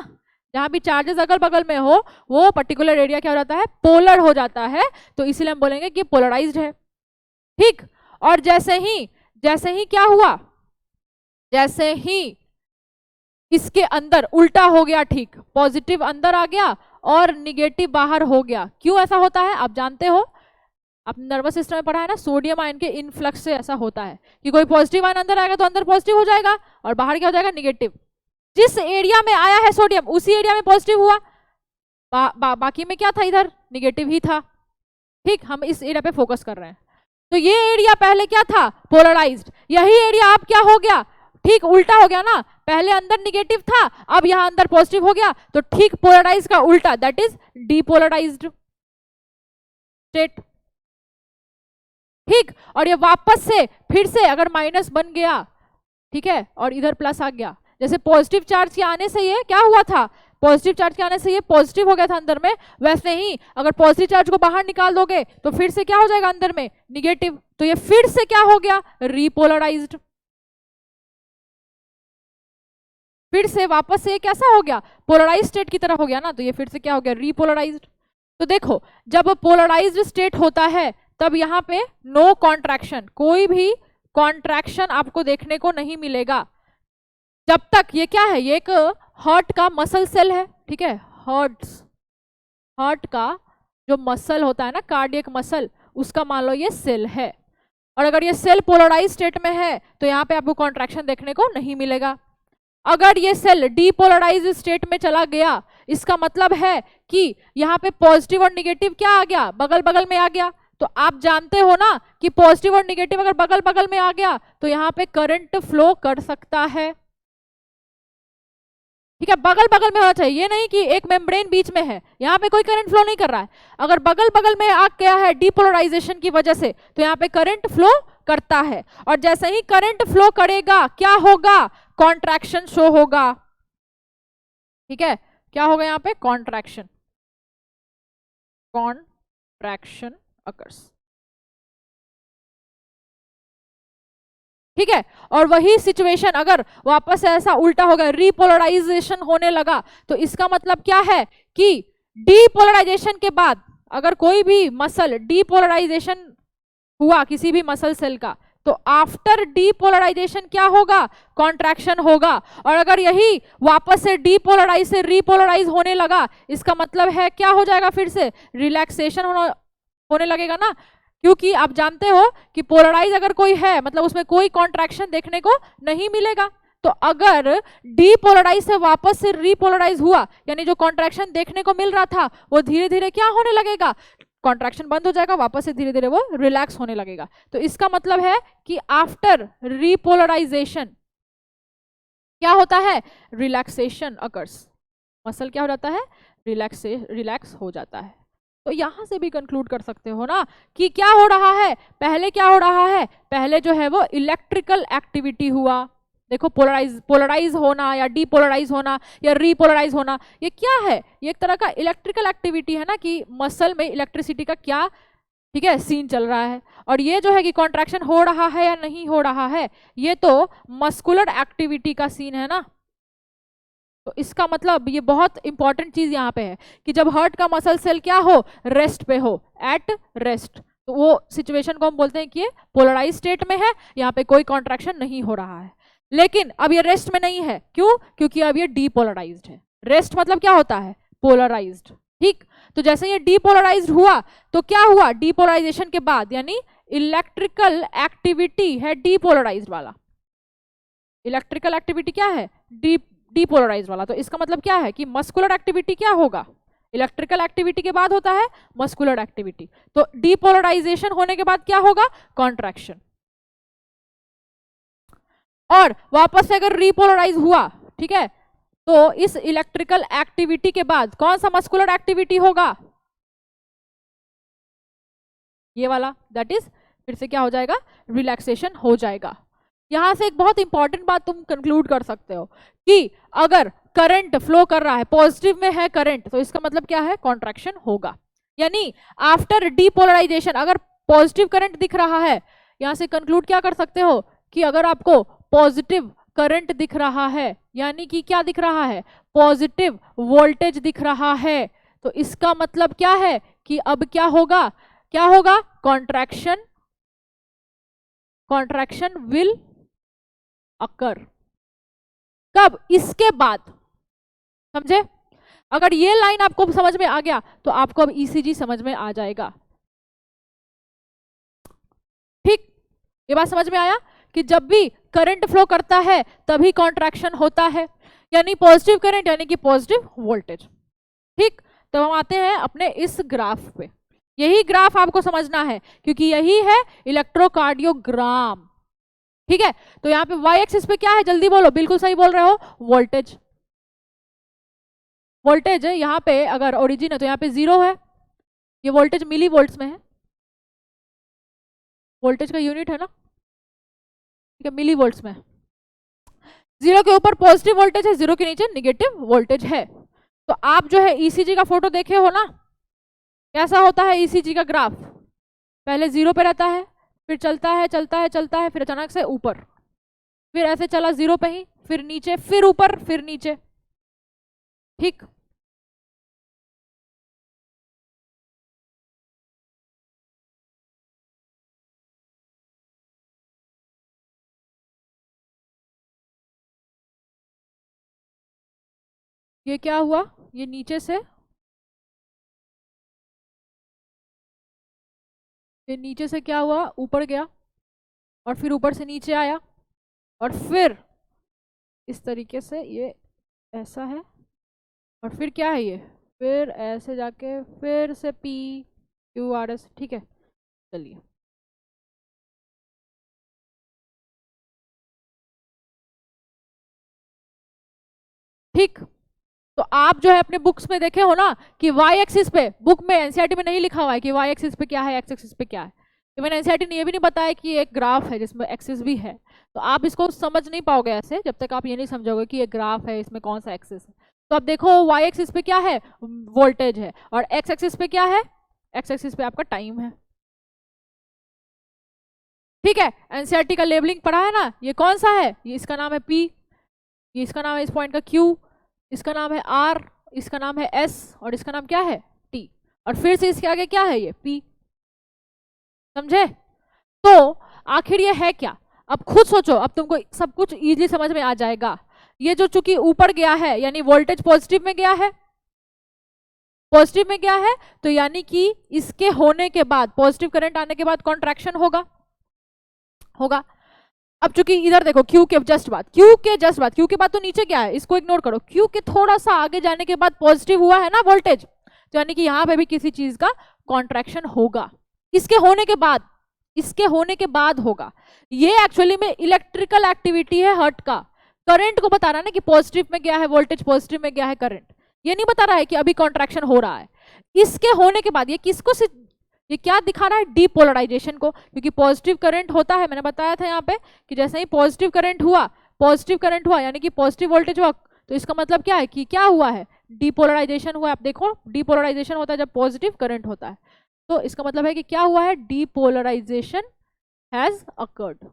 S1: जहां भी चार्जेस अगल बगल में हो वो पर्टिकुलर एरिया क्या हो जाता है? पोलर हो जाता है। तो इसीलिए हम बोलेंगे कि पोलराइज्ड है। ठीक। और जैसे ही क्या हुआ, जैसे ही इसके अंदर उल्टा हो गया, ठीक, पॉजिटिव अंदर आ गया और निगेटिव बाहर हो गया। क्यों ऐसा होता है आप जानते हो? आपने नर्वस सिस्टम में पढ़ा है ना, सोडियम आयन के इनफ्लक्स से ऐसा होता है कि कोई पॉजिटिव आयन अंदर आएगा तो अंदर पॉजिटिव हो जाएगा और बाहर क्या हो जाएगा? निगेटिव। जिस एरिया में आया है सोडियम उसी एरिया में पॉजिटिव हुआ, बाकी में क्या था? इधर निगेटिव ही था। ठीक, हम इस एरिया पे फोकस कर रहे हैं। तो ये एरिया पहले क्या था? पोलराइज्ड। यही एरिया अब क्या हो गया? ठीक उल्टा हो गया ना, पहले अंदर निगेटिव था अब यहां अंदर पॉजिटिव हो गया। तो ठीक पोलराइज का उल्टा, दैट इज डीपोलराइज्ड स्टेट। ठीक, और ये वापस से फिर से अगर माइनस बन गया, ठीक है, और इधर प्लस आ गया, जैसे पॉजिटिव चार्ज के आने से ये क्या हुआ था? पॉजिटिव चार्ज के आने से ये पॉजिटिव हो गया था अंदर में, वैसे ही अगर पॉजिटिव चार्ज को बाहर निकाल दोगे तो फिर से क्या हो जाएगा? अंदर में निगेटिव। तो ये फिर से क्या हो गया? रीपोलराइज्ड। फिर से वापस से कैसा हो गया? पोलराइज स्टेट की तरह हो गया ना। तो ये फिर से क्या हो गया? रीपोलराइज्ड। तो देखो, जब पोलराइज्ड स्टेट होता है तब यहाँ पे नो कॉन्ट्रैक्शन, कोई भी कॉन्ट्रैक्शन आपको देखने को नहीं मिलेगा जब तक ये क्या है? ये एक हार्ट का मसल सेल है, ठीक है, हार्ट का जो मसल होता है ना, कार्डियक मसल, उसका मान लो ये सेल है। और अगर ये सेल पोलराइज स्टेट में है तो यहाँ पे आपको कॉन्ट्रैक्शन देखने को नहीं मिलेगा। अगर ये सेल डीपोलराइज स्टेट में चला गया, इसका मतलब है कि यहाँ पे पॉजिटिव और निगेटिव क्या आ गया? बगल बगल में आ गया। तो आप जानते हो ना कि पॉजिटिव और निगेटिव अगर बगल बगल में आ गया तो यहाँ पे करंट फ्लो कर सकता है। ठीक है, बगल बगल में होना चाहिए, ये नहीं कि एक मेम्ब्रेन बीच में है, यहाँ पे कोई करंट फ्लो नहीं कर रहा है। अगर बगल बगल में आ गया है डीपोलराइजेशन की वजह से तो यहाँ पे करंट फ्लो करता है। और जैसे ही करंट फ्लो करेगा क्या होगा? कॉन्ट्रैक्शन शो होगा। ठीक है, क्या होगा यहाँ पे? Contraction occurs. ठीक है, और वही सिचुएशन अगर वापस ऐसा उल्टा हो गया, रीपोलराइजेशन होने लगा, तो इसका मतलब क्या है कि डीपोलराइजेशन के बाद अगर कोई भी मसल डीपोलराइजेशन हुआ किसी भी मसल सेल का, तो आफ्टर डीपोलराइजेशन क्या होगा? कॉन्ट्रैक्शन होगा। और अगर यही वापस से डीपोलराइज से रीपोलराइज होने लगा, इसका मतलब है क्या हो जाएगा? फिर से रिलैक्सेशन होने लगेगा ना, क्योंकि आप जानते हो कि पोलराइज अगर कोई है मतलब उसमें कोई कॉन्ट्रैक्शन देखने को नहीं मिलेगा। तो अगर डीपोलराइज से वापस से रीपोलराइज हुआ, यानी जो कॉन्ट्रैक्शन देखने को मिल रहा था वो धीरे धीरे क्या होने लगेगा? कॉन्ट्रैक्शन बंद हो जाएगा, वापस से धीरे धीरे वो रिलैक्स होने लगेगा। तो इसका मतलब है कि आफ्टर रीपोलराइजेशन क्या होता है? Relaxation occurs. मसल क्या हो जाता है? रिलैक्स हो जाता है। तो यहां से भी कंक्लूड कर सकते हो ना कि क्या हो रहा है? पहले क्या हो रहा है? पहले जो है वो इलेक्ट्रिकल एक्टिविटी हुआ। देखो, पोलराइज होना या डीपोलराइज होना या रीपोलराइज होना, ये क्या है? ये एक तरह का इलेक्ट्रिकल एक्टिविटी है ना, कि मसल में इलेक्ट्रिसिटी का क्या, ठीक है, सीन चल रहा है। और ये जो है कि कॉन्ट्रैक्शन हो रहा है या नहीं हो रहा है, ये तो मस्कुलर एक्टिविटी का सीन है ना। तो इसका मतलब ये बहुत इंपॉर्टेंट चीज यहाँ पे है कि जब हार्ट का मसल सेल क्या हो? रेस्ट पे हो, एट रेस्ट, तो वो सिचुएशन को हम बोलते हैं कि ये पोलराइज स्टेट में है, यहाँ पे कोई कॉन्ट्रैक्शन नहीं हो रहा है। लेकिन अब ये रेस्ट में नहीं है, क्यों? क्योंकि अब ये डीपोलराइज्ड है। रेस्ट मतलब क्या होता है? पोलराइज्ड। ठीक, तो जैसे ये डीपोलराइज्ड हुआ तो क्या हुआ? डीपोलराइजेशन के बाद यानी इलेक्ट्रिकल एक्टिविटी है डीपोलराइज्ड वाला। इलेक्ट्रिकल एक्टिविटी क्या है? डीपोलराइज्ड वाला। तो इसका मतलब क्या है कि मस्कुलर एक्टिविटी क्या होगा? इलेक्ट्रिकल एक्टिविटी के बाद होता है मस्कुलर एक्टिविटी। तो डीपोलराइजेशन होने के बाद क्या होगा? कॉन्ट्रैक्शन। और वापस से अगर रीपोलराइज हुआ, ठीक है, तो इस इलेक्ट्रिकल एक्टिविटी के बाद कौन सा मस्कुलर एक्टिविटी होगा? ये वाला, दैट इज फिर से क्या हो जाएगा? रिलैक्सेशन हो जाएगा। यहां से एक बहुत इंपॉर्टेंट बात तुम कंक्लूड कर सकते हो कि अगर करंट फ्लो कर रहा है, पॉजिटिव में है करंट, तो इसका मतलब क्या है? कॉन्ट्रैक्शन होगा। यानी आफ्टर डीपोलराइजेशन अगर पॉजिटिव करंट दिख रहा है यहां से कंक्लूड क्या कर सकते हो कि अगर आपको पॉजिटिव करंट दिख रहा है, यानी कि क्या दिख रहा है, पॉजिटिव वोल्टेज दिख रहा है, तो इसका मतलब क्या है कि अब क्या होगा, क्या होगा, कॉन्ट्रैक्शन, कॉन्ट्रैक्शन विल अकर। कब, इसके बाद, समझे? अगर ये लाइन आपको समझ में आ गया तो आपको अब ईसीजी समझ में आ जाएगा। ठीक, ये बात समझ में आया कि जब भी करंट फ्लो करता है तभी कॉन्ट्रैक्शन होता है, यानी पॉजिटिव करंट यानी कि पॉजिटिव वोल्टेज। ठीक, तो हम आते हैं अपने इस ग्राफ पे। यही ग्राफ आपको समझना है क्योंकि यही है इलेक्ट्रोकार्डियोग्राम। ठीक है, तो यहाँ पे वाई एक्सिस पे क्या है, जल्दी बोलो, बिल्कुल सही बोल रहे हो, वोल्टेज। वोल्टेज है यहाँ पे, अगर ओरिजिन है तो यहाँ पे 0 है, ये वोल्टेज मिली वोल्ट्स में है, वोल्टेज का यूनिट है ना, ठीक है, मिली वोल्ट्स में। 0 के ऊपर पॉजिटिव वोल्टेज है, 0 के नीचे निगेटिव वोल्टेज है। तो आप जो है ईसीजी का फोटो देखे हो ना, कैसा होता है ईसीजी का ग्राफ, पहले 0 पे रहता है, फिर चलता है चलता है चलता है, फिर अचानक से ऊपर, फिर ऐसे चला 0 पे ही, फिर नीचे, फिर ऊपर, फिर नीचे। ठीक, ये क्या हुआ, ये नीचे से, ये नीचे से क्या हुआ, ऊपर गया, और फिर ऊपर से नीचे आया, और फिर इस तरीके से ये ऐसा है, और फिर क्या है ये, फिर ऐसे जाके फिर से पी क्यू आर एस। ठीक है, चलिए, ठीक, तो आप जो है अपने बुक्स में देखे हो ना कि वाई एक्सिस पे, बुक में एनसीईआरटी में नहीं लिखा हुआ है कि वाई एक्सिस पे क्या है, एक्स एक्सिस पे क्या है। तो मैंने एनसीईआरटी ने ये भी नहीं बताया कि एक ग्राफ है जिसमें एक्सिस भी है, तो आप इसको समझ नहीं पाओगे ऐसे जब तक आप ये नहीं समझोगे कि ये ग्राफ है, इसमें कौन सा एक्सिस है। तो अब देखो वाई एक्सिस पे क्या है, वोल्टेज है, और एक्स एक्सिस पे क्या है, एक्स एक्सिस पे आपका टाइम है। ठीक है, एनसीईआरटी का लेबलिंग पढ़ा है ना, ये कौन सा है, ये इसका नाम है पी, ये इसका नाम है इस पॉइंट का क्यू, इसका नाम है आर, इसका नाम है एस, और इसका नाम क्या है टी, और फिर से इसके आगे क्या है, ये पी। समझे? तो आखिर ये है क्या, अब खुद सोचो, अब तुमको सब कुछ इजीली समझ में आ जाएगा। ये जो चूंकि ऊपर गया है यानी वोल्टेज पॉजिटिव में गया है, पॉजिटिव में गया है, तो यानी कि इसके होने के बाद, पॉजिटिव करंट आने के बाद कॉन्ट्रैक्शन होगा, होगा। अब चूंकि इधर देखो क्यू के जस्ट बाद, क्यू के जस्ट बाद, क्यू के बाद तो नीचे क्या है, इसको इग्नोर करो, क्यू के थोड़ा सा आगे जाने के बाद पॉजिटिव हुआ है ना वोल्टेज, तो यानी कि यहाँ पे भी किसी चीज का कॉन्ट्रैक्शन होगा, इसके होने के बाद, इसके होने के बाद होगा। ये एक्चुअली में इलेक्ट्रिकल एक्टिविटी है हार्ट का, करंट को बता रहा है ना कि पॉजिटिव में गया है वोल्टेज, पॉजिटिव में गया है करंट, ये नहीं बता रहा है कि अभी कॉन्ट्रैक्शन हो रहा है। इसके होने के बाद ये किसको, ये क्या दिखा रहा है, डीपोलराइजेशन को, क्योंकि पॉजिटिव करंट होता है, मैंने बताया था यहाँ पे कि जैसे ही पॉजिटिव करंट हुआ, पॉजिटिव करंट हुआ यानी कि पॉजिटिव वोल्टेज हुआ, तो इसका मतलब क्या है कि क्या हुआ है, डीपोलराइजेशन हुआ है। आप देखो डीपोलराइजेशन होता है जब पॉजिटिव करंट होता है, तो इसका मतलब है कि क्या हुआ है, डीपोलराइजेशन हैज अकर्ड।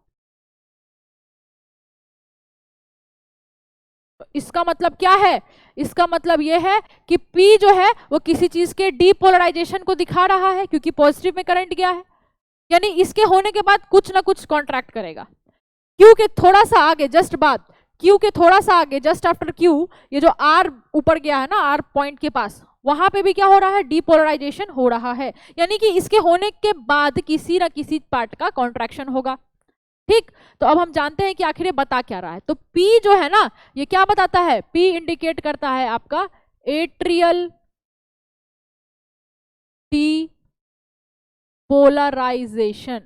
S1: इसका मतलब क्या है, इसका मतलब यह है कि P जो है वो किसी चीज के डीपोलराइजेशन को दिखा रहा है, क्योंकि पॉजिटिव में करंट गया है, यानी इसके होने के बाद कुछ ना कुछ कॉन्ट्रैक्ट करेगा। Q के थोड़ा सा आगे जस्ट बाद, Q के थोड़ा सा आगे जस्ट आफ्टर Q, ये जो R ऊपर गया है ना, R पॉइंट के पास, वहां पे भी क्या हो रहा है, डीपोलराइजेशन हो रहा है, यानी कि इसके होने के बाद किसी ना किसी पार्ट का कॉन्ट्रैक्शन होगा। ठीक, तो अब हम जानते हैं कि आखिर ये बता क्या रहा है। तो P जो है ना, ये क्या बताता है, P इंडिकेट करता है आपका एट्रियल डीपोलराइजेशन।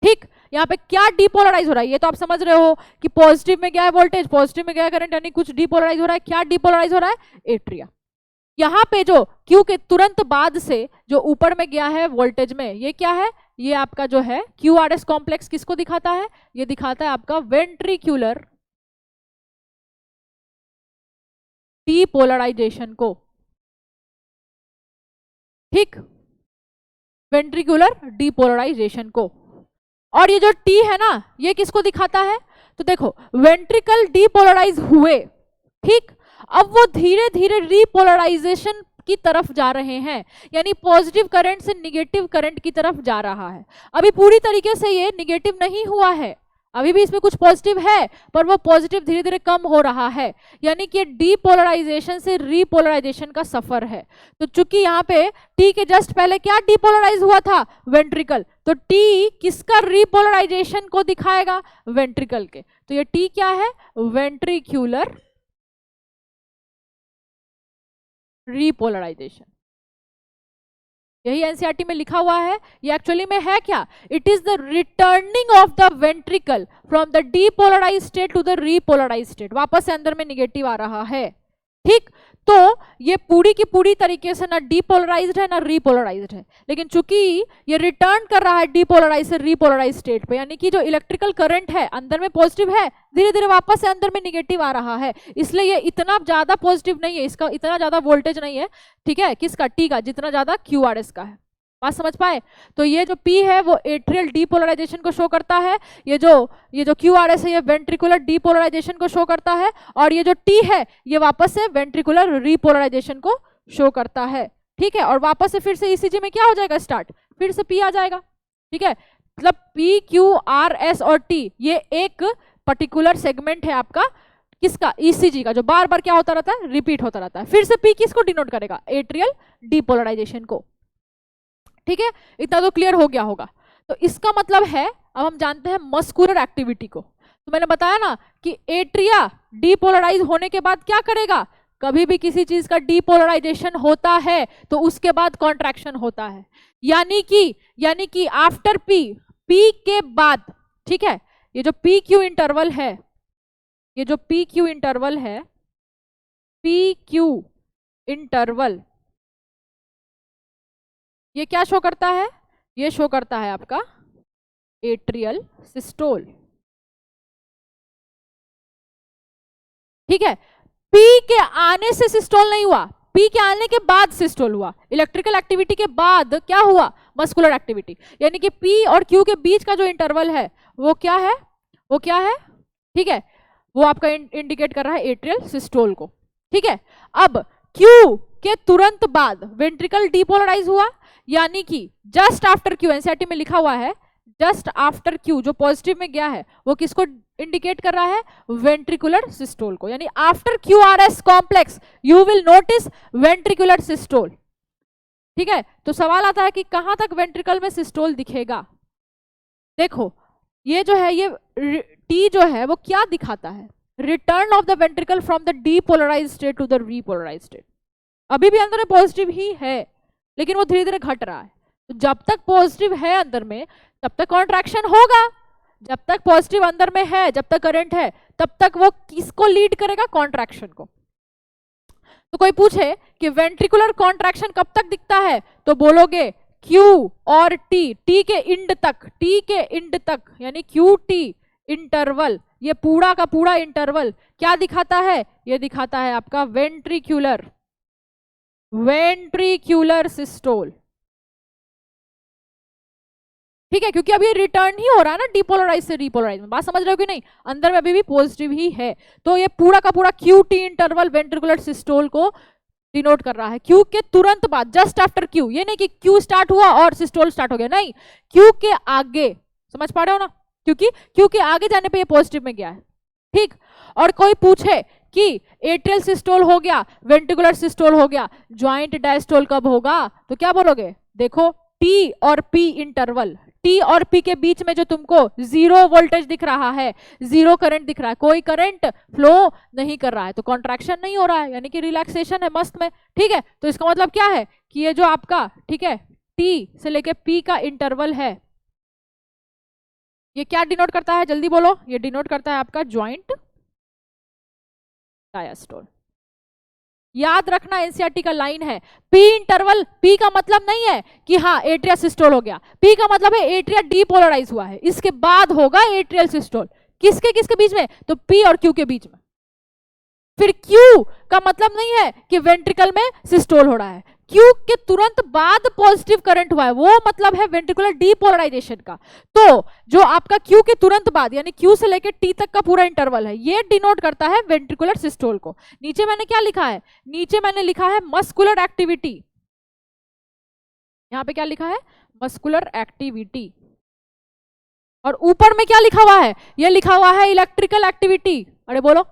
S1: ठीक, यहाँ पे क्या डीपोलराइज हो रहा है, ये तो आप समझ रहे हो कि पॉजिटिव में गया है वोल्टेज, पॉजिटिव में गया करंट, यानी कुछ डीपोलराइज हो रहा है। क्या डीपोलराइज हो रहा है, एट्रिया। यहाँ पे जो क्यू के तुरंत बाद से जो ऊपर में गया है वोल्टेज में, ये क्या है, ये आपका जो है क्यू आर एस कॉम्प्लेक्स किसको दिखाता है, ये दिखाता है आपका वेंट्रिक्यूलर डीपोलराइजेशन को। ठीक, वेंट्रिकुलर डीपोलराइजेशन को। और ये जो T है ना, ये किसको दिखाता है? तो देखो वेंट्रिकल डीपोलराइज हुए, ठीक, अब वो धीरे धीरे रीपोलराइजेशन की तरफ जा रहे हैं, यानी पॉजिटिव करंट से निगेटिव करंट की तरफ जा रहा है। अभी पूरी तरीके से ये निगेटिव नहीं हुआ है, अभी भी इसमें कुछ पॉजिटिव है, पर वो पॉजिटिव धीरे धीरे कम हो रहा है, यानी कि डीपोलराइजेशन से रीपोलराइजेशन का सफर है। तो चूंकि यहाँ पे टी के जस्ट पहले क्या डीपोलराइज हुआ था? वेंट्रिकल, तो टी किसका रीपोलराइजेशन को दिखाएगा? वेंट्रिकल के। तो ये टी क्या है? Ventricular repolarisation. यही एनसीईआरटी में लिखा हुआ है। ये एक्चुअली में है क्या? It is the returning of the ventricle from the depolarise state to the repolarise state, वापस से अंदर में निगेटिव आ रहा है, ठीक। तो ये पूरी की पूरी तरीके से ना डीपोलराइज्ड है ना रीपोलराइज्ड है, लेकिन चूंकि ये रिटर्न कर रहा है डीपोलराइज से रीपोलराइज स्टेट पे, यानी कि जो इलेक्ट्रिकल करंट है अंदर में पॉजिटिव है, धीरे धीरे वापस से अंदर में निगेटिव आ रहा है, इसलिए ये इतना ज्यादा पॉजिटिव नहीं है, इसका इतना ज्यादा वोल्टेज नहीं है, ठीक है, किसका? टी का, जितना ज्यादा क्यूआरएस का है। बात समझ पाए? तो ये जो P है वो एट्रियल डीपोलराइजेशन को शो करता है, ये जो QRS है ये वेंट्रिकुलर डीपोलराइजेशन को शो करता है, और ये जो T है ये वापस से वेंट्रिकुलर रीपोलराइजेशन को शो करता है, ठीक है। और वापस से फिर से ECG में क्या हो जाएगा? स्टार्ट, फिर से P आ जाएगा, ठीक है। मतलब P, Q, R, S और T ये एक पर्टिकुलर सेगमेंट है आपका किसका? ECG का, जो बार बार क्या होता रहता है? रिपीट होता रहता है। फिर से P किसको डिनोट करेगा? एट्रियल डीपोलराइजेशन को, ठीक है। इतना तो क्लियर हो गया होगा। तो इसका मतलब है, अब हम जानते हैं मस्कुलर एक्टिविटी को। तो मैंने बताया ना कि एट्रिया डीपोलराइज होने के बाद क्या करेगा? कभी भी किसी चीज का डीपोलराइजेशन होता है तो उसके बाद कॉन्ट्रैक्शन होता है, यानी कि आफ्टर पी के बाद, ठीक है, ये जो पी क्यू इंटरवल है, ये जो पी क्यू इंटरवल है, पी क्यू इंटरवल ये क्या शो करता है? ये शो करता है आपका एट्रियल सिस्टोल, ठीक है। पी के आने से सिस्टोल नहीं हुआ, पी के आने के बाद सिस्टोल हुआ। इलेक्ट्रिकल एक्टिविटी के बाद क्या हुआ? मस्कुलर एक्टिविटी, यानी कि पी और क्यू के बीच का जो इंटरवल है वो क्या है? वो क्या है? ठीक है, वो आपका इंडिकेट कर रहा है एट्रियल सिस्टोल को, ठीक है। अब क्यू के तुरंत बाद वेंट्रिकल डीपोलराइज हुआ, यानी कि जस्ट आफ्टर क्यू, एनसीईआरटी में लिखा हुआ है जस्ट आफ्टर क्यू, जो पॉजिटिव में गया है वो किसको इंडिकेट कर रहा है? वेंट्रिकुलर सिस्टोल को, यानी after QRS complex you will notice ventricular systole, ठीक है। तो सवाल आता है कि कहां तक वेंट्रिकल में सिस्टोल दिखेगा? देखो ये जो है, ये टी जो है वो क्या दिखाता है? Return of the ventricle from the depolarise state to the repolarise state. अभी भी अंदर में पॉजिटिव ही है, लेकिन वो धीरे धीरे घट रहा है। तो जब तक पॉजिटिव है अंदर में तब तक कॉन्ट्रैक्शन होगा, जब तक पॉजिटिव अंदर में है, जब तक करंट है, तब तक वो किसको लीड करेगा? कॉन्ट्रैक्शन को। तो कोई पूछे कि वेंट्रिकुलर कॉन्ट्रैक्शन कब तक दिखता है, तो बोलोगे Q और T के इंड तक, T के इंड तक, यानी QT इंटरवल, ये पूरा का पूरा इंटरवल क्या दिखाता है? ये दिखाता है आपका वेंट्रिक्यूलर सिस्टोल, ठीक है, क्योंकि अभी रिटर्न ही हो रहा है ना डीपोलराइज से रीपोलराइज में। बात समझ रहे हो कि नहीं? अंदर में अभी भी पॉजिटिव ही है, तो ये पूरा का पूरा QT इंटरवल वेंट्रिकुलर सिस्टोल को डिनोट कर रहा है। क्यू के तुरंत बाद, जस्ट आफ्टर क्यू, ये नहीं कि क्यू स्टार्ट हुआ और सिस्टोल स्टार्ट हो गया, नहीं, क्यू के आगे, समझ पा रहे हो ना? क्योंकि क्यू के आगे जाने पे ये पॉजिटिव में गया है, ठीक। और कोई पूछे कि एट्रियल सिस्टोल हो गया, वेंट्रिकुलर सिस्टोल हो गया, ज्वाइंट डायस्टोल कब होगा? तो क्या बोलोगे? देखो टी और पी इंटरवल, टी और पी के बीच में जो तुमको जीरो वोल्टेज दिख रहा है, जीरो करंट दिख रहा है, कोई करंट फ्लो नहीं कर रहा है, तो कॉन्ट्रैक्शन नहीं हो रहा है, यानी कि रिलैक्सेशन है मस्त में, ठीक है। तो इसका मतलब क्या है कि ये जो आपका, ठीक है, टी से लेके पी का इंटरवल है, ये क्या डिनोट करता है? जल्दी बोलो। ये डिनोट करता है आपका ज्वाइंट डायस्टोल। याद रखना एनसीईआरटी का लाइन है, पी इंटरवल, पी का मतलब नहीं है कि हाँ एट्रिया सिस्टोल हो गया, पी का मतलब है एट्रिया डीपोलराइज हुआ है, इसके बाद होगा एट्रियल सिस्टोल। किसके किसके बीच में? तो पी और क्यू के बीच में। फिर क्यू का मतलब नहीं है कि वेंट्रिकल में सिस्टोल हो रहा है, क्यू के तुरंत बाद पॉजिटिव करंट हुआ है, वो मतलब है वेंट्रिकुलर डीपोलराइजेशन का। तो जो आपका क्यू के तुरंत बाद यानी क्यू से लेकर टी तक का पूरा इंटरवल है, ये डिनोट करता है वेंट्रिकुलर सिस्टोल को। नीचे मैंने क्या लिखा है, नीचे मैंने लिखा है मस्कुलर एक्टिविटी, यहां पे क्या लिखा है, मस्कुलर एक्टिविटी, और ऊपर में क्या लिखा हुआ है, ये लिखा हुआ है इलेक्ट्रिकल एक्टिविटी। अरे बोलो,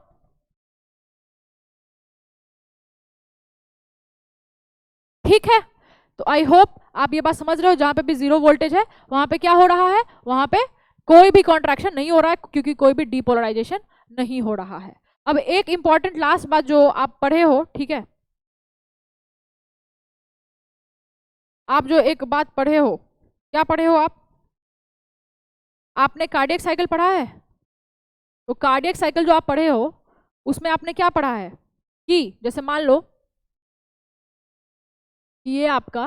S1: ठीक है। तो आई होप आप ये बात समझ रहे हो, जहां पे भी जीरो वोल्टेज है वहां पे क्या हो रहा है, वहां पे कोई भी कॉन्ट्रैक्शन नहीं हो रहा है, क्योंकि कोई भी डीपोलराइजेशन नहीं हो रहा है। अब एक इंपॉर्टेंट लास्ट बात जो आप पढ़े हो, ठीक है, आप जो एक बात पढ़े हो, क्या पढ़े हो आप, आपने कार्डियक साइकिल पढ़ा है। तो कार्डियक साइकिल जो आप पढ़े हो उसमें आपने क्या पढ़ा है कि जैसे मान लो ये आपका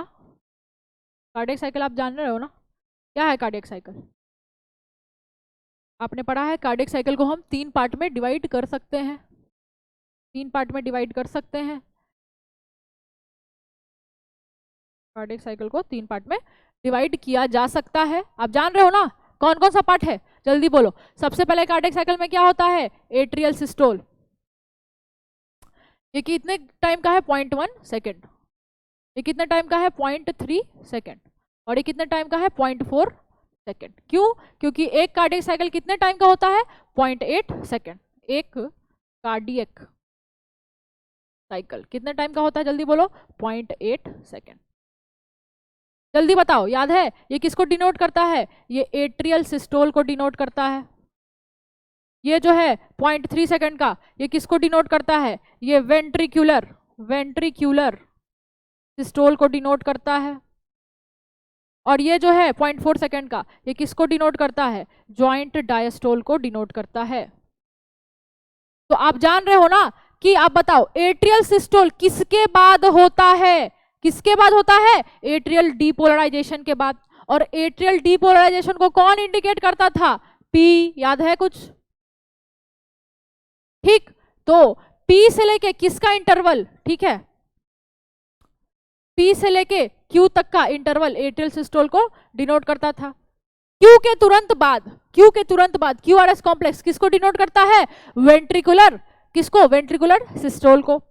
S1: कार्डियक साइकिल, आप जान रहे हो ना क्या है कार्डियक साइकिल, आपने पढ़ा है कार्डियक साइकिल को हम 3 पार्ट में डिवाइड कर सकते हैं, 3 पार्ट में डिवाइड कर सकते हैं। कार्डियक साइकिल को 3 पार्ट में डिवाइड किया जा सकता है, आप जान रहे हो ना, कौन कौन सा पार्ट है, जल्दी बोलो। सबसे पहले कार्डियक साइकिल में क्या होता है, एट्रियल सिस्टोल, ये कितने टाइम का है, 0.1 सेकेंड, ये कितने टाइम का है, 0.3 सेकेंड, और ये कितने टाइम का है, 0.4 सेकेंड। क्यों, क्योंकि एक कार्डियक साइकिल कितने टाइम का होता है, 0.8 सेकेंड। एक कार्डियक साइकिल कितने टाइम का होता है, जल्दी बोलो, 0.8 सेकेंड। जल्दी बताओ, याद है ये किसको डिनोट करता है, ये एट्रियल सिस्टोल को डिनोट करता है। ये जो है 0.3 सेकेंड का, ये किसको डिनोट करता है, ये वेंट्रिक्यूलर सिस्टोल को डिनोट करता है। और ये जो है 0.4 सेकेंड का, ये किसको डिनोट करता है, जॉइंट डायस्टोल को डिनोट करता है। तो आप जान रहे हो ना कि आप बताओ एट्रियल सिस्टोल किसके बाद होता है, किसके बाद होता है, एट्रियल डीपोलराइजेशन के बाद। और एट्रियल डीपोलराइजेशन को कौन इंडिकेट करता था, पी, याद है कुछ, ठीक। तो पी से लेके किसका इंटरवल, ठीक है, पी से लेके क्यू तक का इंटरवल एट्रियल सिस्टोल को डिनोट करता था। क्यू के तुरंत बाद क्यूआरएस कॉम्प्लेक्स किसको डिनोट करता है, वेंट्रिकुलर, किसको, वेंट्रिकुलर सिस्टोल को,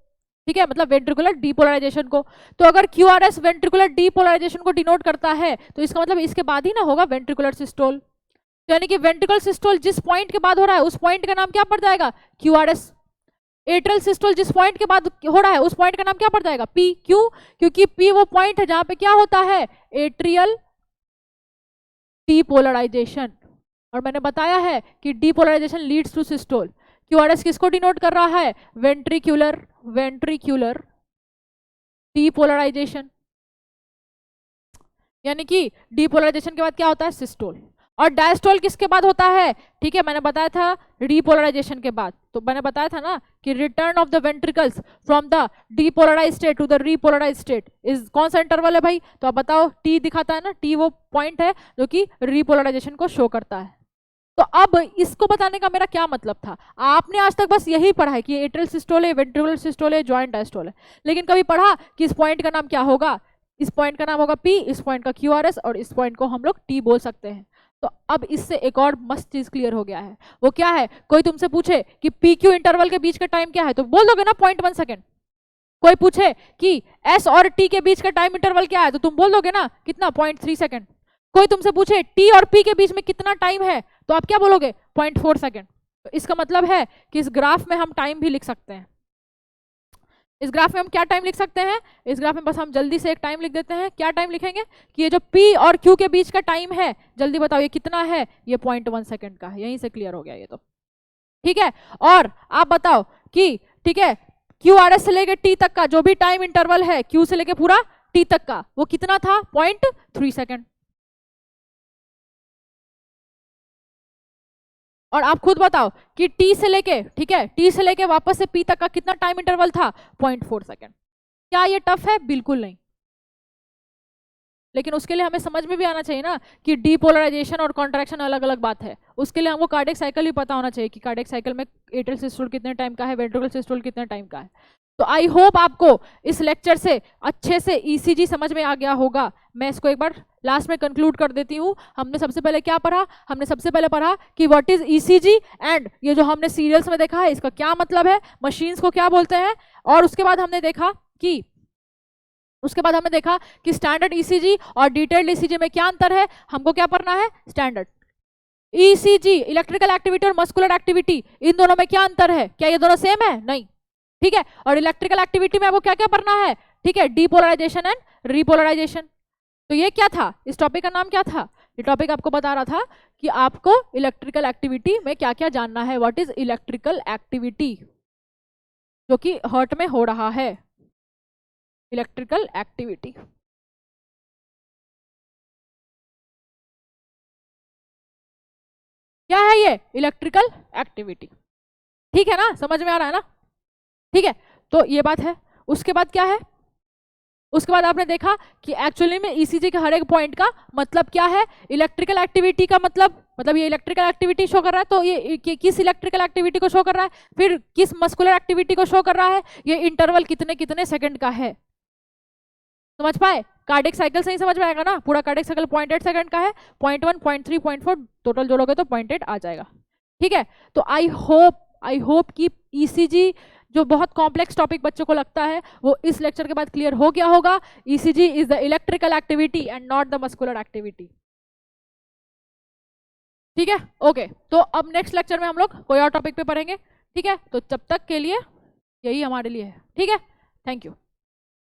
S1: ठीक है, मतलब वेंट्रिकुलर डीपोलराइजेशन को। तो अगर क्यूआरएस वेंट्रिकुलर डीपोलराइजेशन को डिनोट करता है तो इसका मतलब इसके बाद ही ना होगा वेंट्रिकुलर सिस्टोल। तो यानी कि वेंट्रिकुलर सिस्टोल जिस पॉइंट के बाद हो रहा है उस पॉइंट का नाम क्या पड़ जाएगा, क्यूआरएस। एट्रियल सिस्टोल जिस पॉइंट के बाद हो रहा है उस पॉइंट का नाम क्या पड़ जाएगा, पी। क्यों, क्योंकि पी वो पॉइंट है जहां पे क्या होता है, एट्रियल डीपोलराइजेशन। और मैंने बताया है कि depolarisation leads to systole. QRS किसको डिनोट कर रहा है, वेंट्रिक्यूलर डीपोलराइजेशन, यानी कि डीपोलराइजेशन के बाद क्या होता है, सिस्टोल। और डायस्टोल किसके बाद होता है, ठीक है, मैंने बताया था डीपोलराइजेशन के बाद। तो मैंने बताया था ना कि return of the ventricles from the depolarised state to the repolarised state is कौन सा इंटरवल है भाई, तो आप बताओ, टी दिखाता है ना, टी वो पॉइंट है जो कि रीपोलराइजेशन को शो करता है। तो अब इसको बताने का मेरा क्या मतलब था, आपने आज तक बस यही पढ़ा है कि एट्रियल सिस्टोल है, वेंट्रिकुलर सिस्टोल है, जॉइंट डायस्टोल है, लेकिन कभी पढ़ा कि इस पॉइंट का नाम क्या होगा, इस पॉइंट का नाम होगा पी, इस पॉइंट का क्यूआरएस, और इस पॉइंट को हम लोग टी बोल सकते हैं। तो अब इससे एक और मस्त चीज क्लियर हो गया है, वो क्या है, कोई तुमसे पूछे कि पी क्यू इंटरवल के बीच का टाइम क्या है तो बोल दोगे ना 0.1 सेकेंड। कोई पूछे कि एस और टी के बीच का टाइम इंटरवल क्या है तो तुम बोल दोगे ना कितना, 0.3 सेकेंड। कोई तुमसे पूछे टी और पी के बीच में कितना टाइम है तो आप क्या बोलोगे, 0.4 सेकेंड। तो इसका मतलब है कि इस ग्राफ में हम टाइम भी लिख सकते हैं। इस ग्राफ में हम क्या टाइम लिख सकते हैं, इस ग्राफ में बस हम जल्दी से एक टाइम लिख देते हैं। क्या टाइम लिखेंगे कि ये जो P और Q के बीच का टाइम है, जल्दी बताओ ये कितना है, ये 0.1 सेकेंड का है। यहीं से क्लियर हो गया ये तो, ठीक है। और आप बताओ कि ठीक है QRS से लेके T तक का जो भी टाइम इंटरवल है, Q से लेके पूरा T तक का, वो कितना था, 0.3 सेकेंड। और आप खुद बताओ कि T से लेके, ठीक है, T से लेके वापस से P तक का कितना टाइम इंटरवल था, 0.4 सेकेंड। क्या ये टफ है, बिल्कुल नहीं। लेकिन उसके लिए हमें समझ में भी आना चाहिए ना कि डीपोलराइजेशन और कॉन्ट्रैक्शन अलग अलग बात है। उसके लिए हमको कार्डियक साइकिल भी पता होना चाहिए कि कार्डियक साइकिल में एट्रियल सिस्टोल कितने टाइम का है, वेंट्रिकुलर सिस्टोल कितने टाइम का है। तो आई होप आपको इस लेक्चर से अच्छे से ईसीजी समझ में आ गया होगा। मैं इसको एक बार लास्ट में कंक्लूड कर देती हूँ। हमने सबसे पहले क्या पढ़ा? हमने सबसे पहले पढ़ा कि व्हाट इज ईसीजी, एंड ये जो हमने सीरियल्स में देखा है इसका क्या मतलब है, मशीन्स को क्या बोलते हैं, और उसके बाद हमने देखा कि स्टैंडर्ड ईसीजी और डिटेल्ड ईसीजी में क्या अंतर है। हमको क्या पढ़ना है? स्टैंडर्ड ईसीजी, इलेक्ट्रिकल एक्टिविटी और मस्कुलर एक्टिविटी, इन दोनों में क्या अंतर है? क्या ये दोनों सेम है? नहीं, ठीक है। और इलेक्ट्रिकल एक्टिविटी में आपको क्या क्या पढ़ना है? ठीक है, डीपोलराइजेशन एंड रीपोलराइजेशन। तो ये क्या था? इस टॉपिक का नाम क्या था? ये टॉपिक आपको बता रहा था कि आपको इलेक्ट्रिकल एक्टिविटी में क्या क्या जानना है। व्हाट इज इलेक्ट्रिकल एक्टिविटी, जो कि हर्ट में हो रहा है, इलेक्ट्रिकल एक्टिविटी। क्या है ये? Electrical activity. ठीक है ना, समझ में आ रहा है ना? ठीक है, तो ये बात है। उसके बाद क्या है? उसके बाद आपने देखा कि एक्चुअली में ईसीजी के हर एक पॉइंट का मतलब क्या है। इलेक्ट्रिकल एक्टिविटी का मतलब ये इलेक्ट्रिकल एक्टिविटी शो कर रहा है, तो ये किस इलेक्ट्रिकल एक्टिविटी को शो कर रहा है, फिर किस मस्कुलर एक्टिविटी को शो कर रहा है, ये इंटरवल कितने कितने सेकंड का है। समझ पाए? कार्डिक साइकिल से ही समझ में आएगा ना। पूरा कार्डिक साइकिल 0.8 सेकंड का है, 0.1, 0.3, 0.4 टोटल जोड़ोगे तो 0.8 आ जाएगा। ठीक है, तो आई होप कि ईसीजी जो बहुत कॉम्प्लेक्स टॉपिक बच्चों को लगता है वो इस लेक्चर के बाद क्लियर हो गया होगा। ECG is the electrical activity and not the muscular activity. ठीक है, ओके। तो अब नेक्स्ट लेक्चर में हम लोग कोई और टॉपिक पे पढ़ेंगे। ठीक है, तो जब तक के लिए यही हमारे लिए है। ठीक है, थैंक यू।